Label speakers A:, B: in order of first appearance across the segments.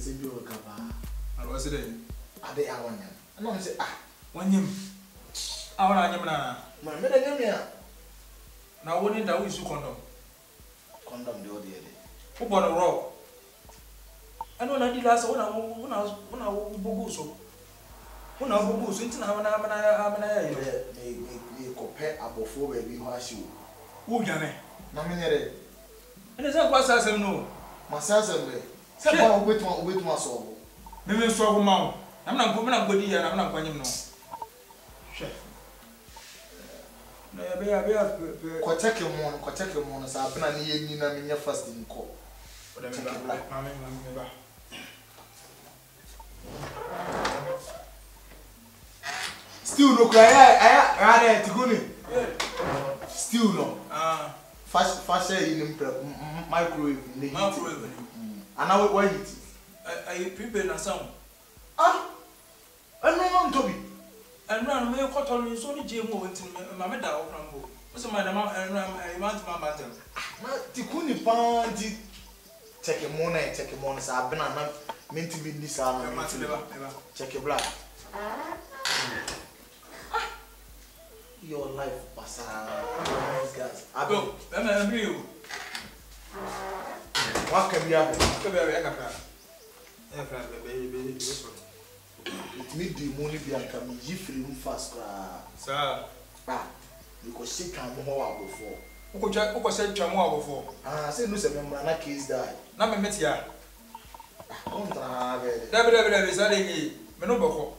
A: say be o kaba.
B: I was there.
A: Ade awanya. Na me say
B: One him. I want to na.
A: Man, me da nyam ya.
B: Na woni da we su condom.
A: Condom de o de.
B: Who bought a raw? I know na di last one bogu so. Una bogu so ntina amana ya.
A: Me compare abofo we bi ho ahye wo.
B: Who gane?
A: Na me nyere.
B: Ene say kwa sasem no.
A: Masasem le. Se ba obetuma so.
B: Me so go ma wo. Na me na ngodi ya na me na kwanyem no. Hwe. Na ya be
A: Ko check mo no sa abena ne ye ni na me nya fasting ko.
B: Mami ba.
A: Still no cry. I tikuni. Still no. Fast in microwave.
B: Microwave.
A: And now why heat?
B: I prepare na sound.
A: I no to be.
B: And run me cotton so ni je mo ntin ma da o krambo. So my ma want ma bantam.
A: Na tikuni pandi check mo sa abena na menti bi ni sa no. Check it black. Your life pasa. Guys,
B: Abo, I'm you.
A: What can be happen?
B: Come here, Kaka. Baby,
A: It need the money be and come you free fast cry.
B: Sir.
A: Because she can more before.
B: Who said Chamwa before?
A: Say no se member na case die.
B: Na me met ya.
A: Contra
B: David, say me no boko.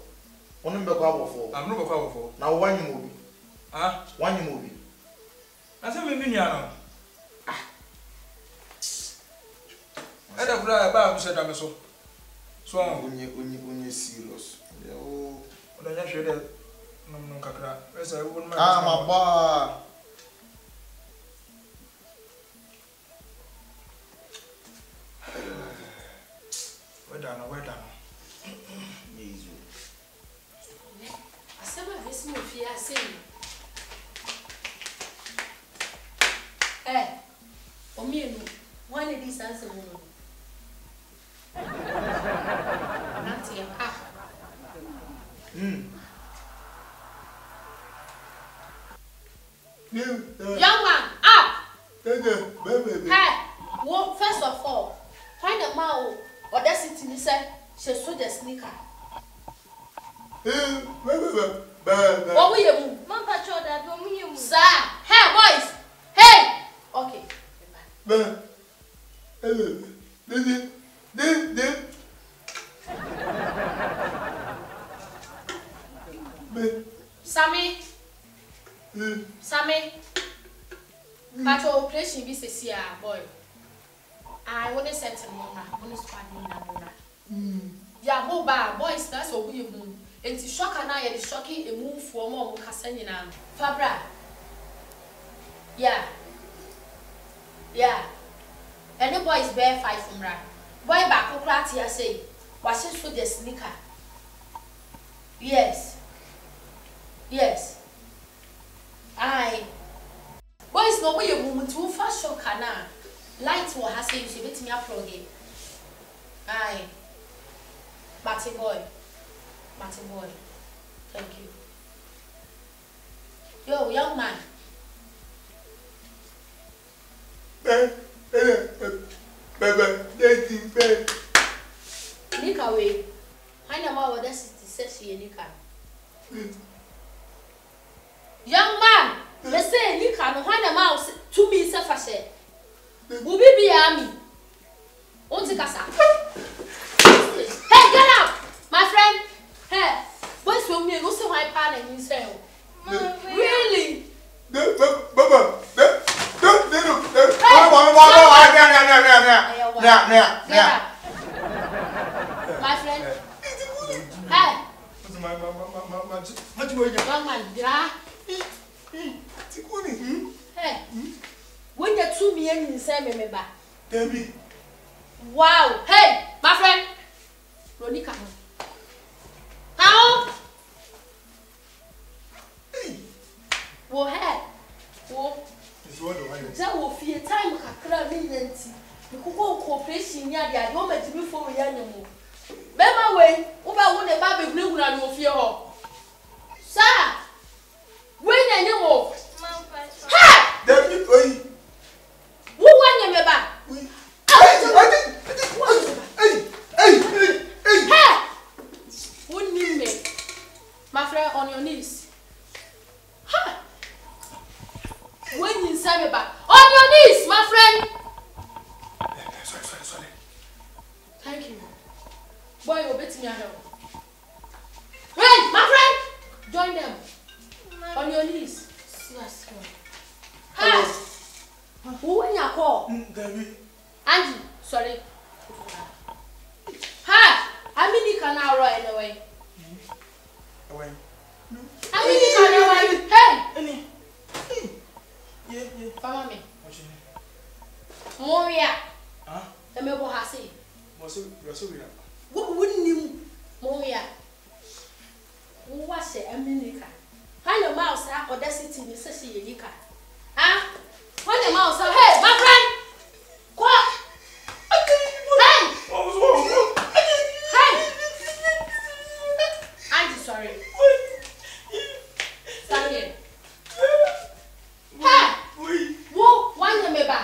A: Onu be kwa before.
B: I'm no boko before.
A: Na one movie. One movie.
B: I say me minia no. Ada kura ba am say da me so. So
A: Unye serious. Yo.
B: Oda nya hwe de no kakra. Esa won ma.
A: My boy.
B: Where down.
A: Yesu.
C: Asema vesi mo fi ase ni. Omienu, one of these answers. Nanti ya Young man, up! Hey, well, first of all, find a mouth or that's it in say she saw the sneaker. What will you move?
D: Mama told that you
C: Sir, hey boys! Hey! Okay. Sammy, but your operation be says boy. I want to set a mona, on his family. Yeah, mobile boys, that's what we move. And to shock and I is shocking a move for more Cassandra. Fabra. Yeah. And the boy is bare 5 from right. Boy back who cracked here say, was it for the sneaker? Yes. Aye. Boys no way a woman too fast shock canna. Light will have say you should let me up again. Aye. Matty boy. Thank you. Yo, young man. Nika away. I know what that says she Nika. Young man, they say Nika no find a mouse to me suffer. Will be army. Won't take us out. Hey, get out, my friend. Hey, what's for me? What's my partner himself? Really? My friend. Hey. Young man, hey. When you 2 million in same member.
A: Debbie.
C: Wow. Hey, my friend. Ronika. How? Wo hey. Wo. That will fear time kakra me nanti. You go cooperation ya dia. You make me for ya nyamo. Bema way, uba wone ba be glu na no fie ho. Sir. When na nyemo. Ha!
A: David oi.
C: Wo wanya me ba? Hey! Who need me? My friend on your knees. Ha! When you say me back. On your knees, my friend.
A: Sorry.
C: Thank you. Boy, you'll bet me a help. Hey, my friend! Join them. On your knees. Yes, God. Ha! Who when you call?
A: David.
C: Angie, sorry. Ha! I mean you can now right away.
A: Away.
C: I mean you can away. Hey!
A: Yeah.
C: Follow me.
A: What's your name?
C: Moria.
A: Huh?
C: The me go hasi.
A: What's it?
C: What wouldn't you? Moria. Who was it? I mean you can. Find your mouse or that's it in the session you can. Huh? Find your mouse. Hey, my friend! What? Hey! Hey! I'm sorry. Stand here. Hey! Wo wanya me ba.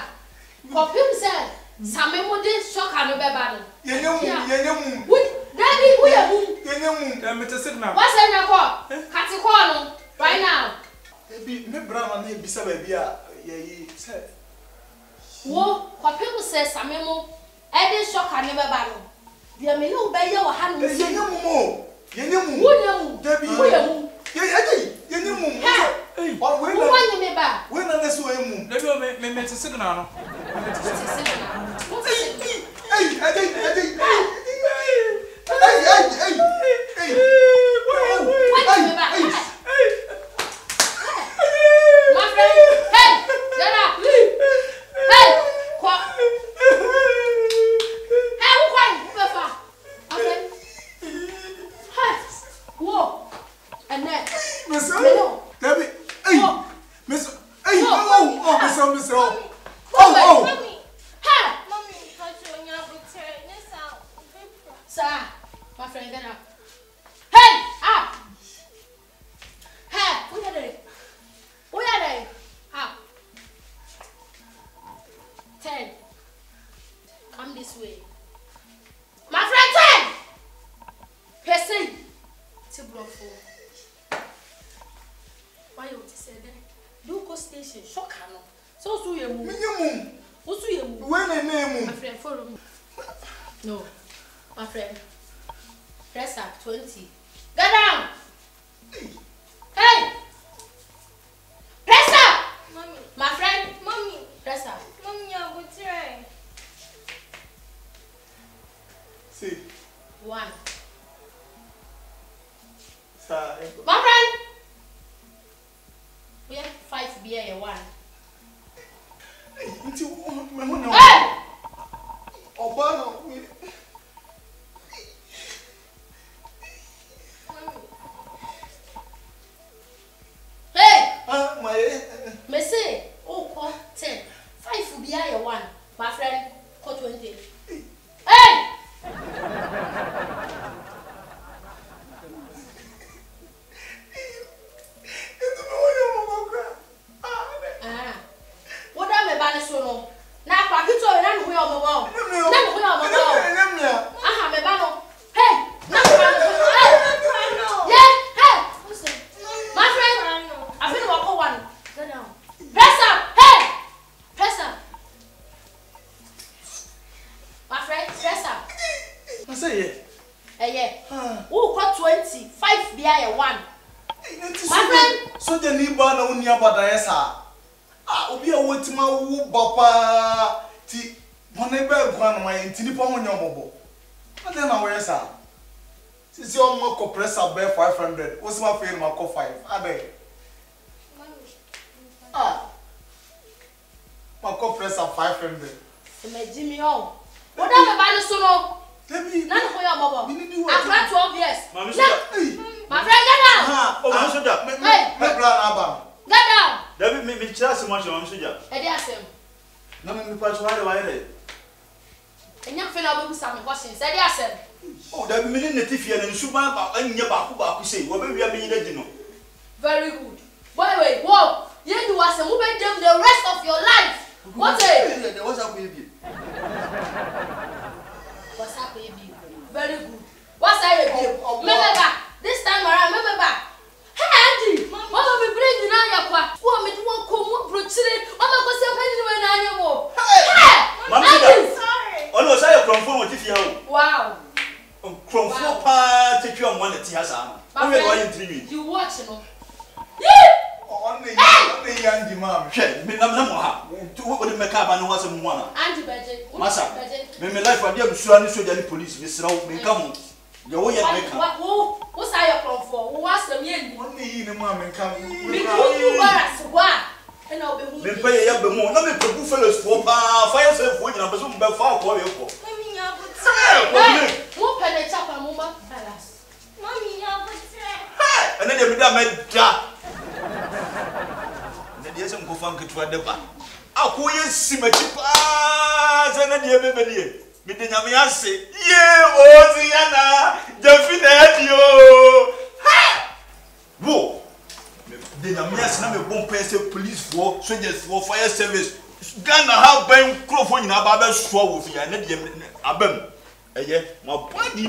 C: Kopim say samemo de shoka no be ba no.
A: Yenyemu.
C: Daddy, who ya mu?
A: Yenyemu.
B: Dem me signal.
C: What's in your call? Kati call no right now.
A: Ebi me bra na ebisa ba bia ye say.
C: Wo kopim say samemo e de shoka no be ba no. Dia me no be ye wo ha no.
A: Yenyemu mo. Yenyemu.
C: Who ya mu?
A: Debi.
C: Who ya mu?
A: Yenyemu.
C: Hey!
A: Or when
C: Who wanya me ba?
A: when na so emu.
B: Dem me signal no.
C: My friend, hey, get up, leave. Hey, what? Hey, who crying? Who be far? Okay. Hey, whoa, and then,
A: Miss
C: no.
A: Debbie. Hey.
C: Whoa.
A: Miss. Hey. Oh, Miss.
C: Oh,
D: Mommy.
C: Hey,
D: Mommy, but you're not returning. This out.
C: sir, my friend, get up. Hey, up. Hey, who are they? Who are they? Up. 10. Come this way. My friend, 10. Person. To block 4. Why you say that? Do go station. Shock no. So you move.
A: Yenyemu.
C: What's you move?
A: When na
C: My
A: name.
C: friend, follow me. No. My friend. Press up 20. Get down. Hey! Press up!
D: Mommy.
C: My friend.
D: Mommy.
C: Press up.
D: Mommy, you're returning.
A: See.
C: 1.
A: Sir.
C: My friend. We have 5 beer 1.
A: Nti me ho na.
C: Hey!
A: Oba na.
C: Hey!
A: Ah, my.
C: Me say, oh, call 10. 5 beer 1. My friend, call 20. Hey! What am I banning so no? Now, Packito, and I'm going on the wall. Aha, me banno. Hey! Yeah! Hey! What's it? My friend! I feel about 1. Go down. Press up! Hey! Press up! My friend, press up.
A: I say
C: Yeah. Who got 20? 5 beer 1.
A: My
C: friend.
A: So the ni ba na unia badaya sa. Ah, obi a wotima wo bapa ti hone ba gwa na mai ntini pa ho nyobobo. Ade na wo yesa. Sisi o mo ko pressure be 500. O sima fail ma ko 5. Ade. Ah. Ma ko pressure 500.
C: Me Jimmy on. What am I banning so no?
A: Debi.
C: None of your mobile.
A: Bini di wo.
C: After 12 years.
B: Mami
C: My friend, get down!
A: Ha,
B: oh, Mami Soja.
C: Hey.
A: Me plan aba.
C: Get down!
B: David me chira se mo Mami Soja.
C: Eddie Asem.
A: Na me pa chwa de wa ere.
C: enya fe na obebu sam question say dey asem
E: oh da me ne tifia na nsuban ba anye ba ku sei wo be wia me nyina di no
C: very good boy wait whoa you do asem wo be dem the rest of your life what eh
E: what's up with you
C: what's up baby very good what's up baby remember this time around remember hey Andy mama be bring you na yakwa wo me do ko mo brochire mama ko se pani we na anya mo hey
E: mama
D: Sorry.
E: ono say kromfo mo tifia o
C: wow
E: kromfo pa tetwa mo na ti asa no we go yin tiri
C: you watch no
A: on the young demand.
E: hwe me na mo ha wo de meka ba no wasem mo na
C: Andy beje
E: masa me life ade abusua ni soja ni police me sira me ka ho ye wo ye meka
C: wo say your comfort wo asem ye ni
A: On the yin man come.
C: me do baras wa and I'll be
E: me pa ye ya be mo na me pebu fellows for pa fire safe wo nyina be so be fa ko we ko
D: Mommy, you have a
C: hey mo pele chapa mo ma baras
D: Mommy, you have a tray.
E: ene de me da me da ne de se mko fan ketua de ba akoye simachi pa ze ne de be nie me de nyame ase ye ozi yana jafi na adio ha wo de nyame ase na me bon pese police for soldiers for fire service Ghana ha ban krofo nyina ba ba so wo fi ya ne de abam eye ma body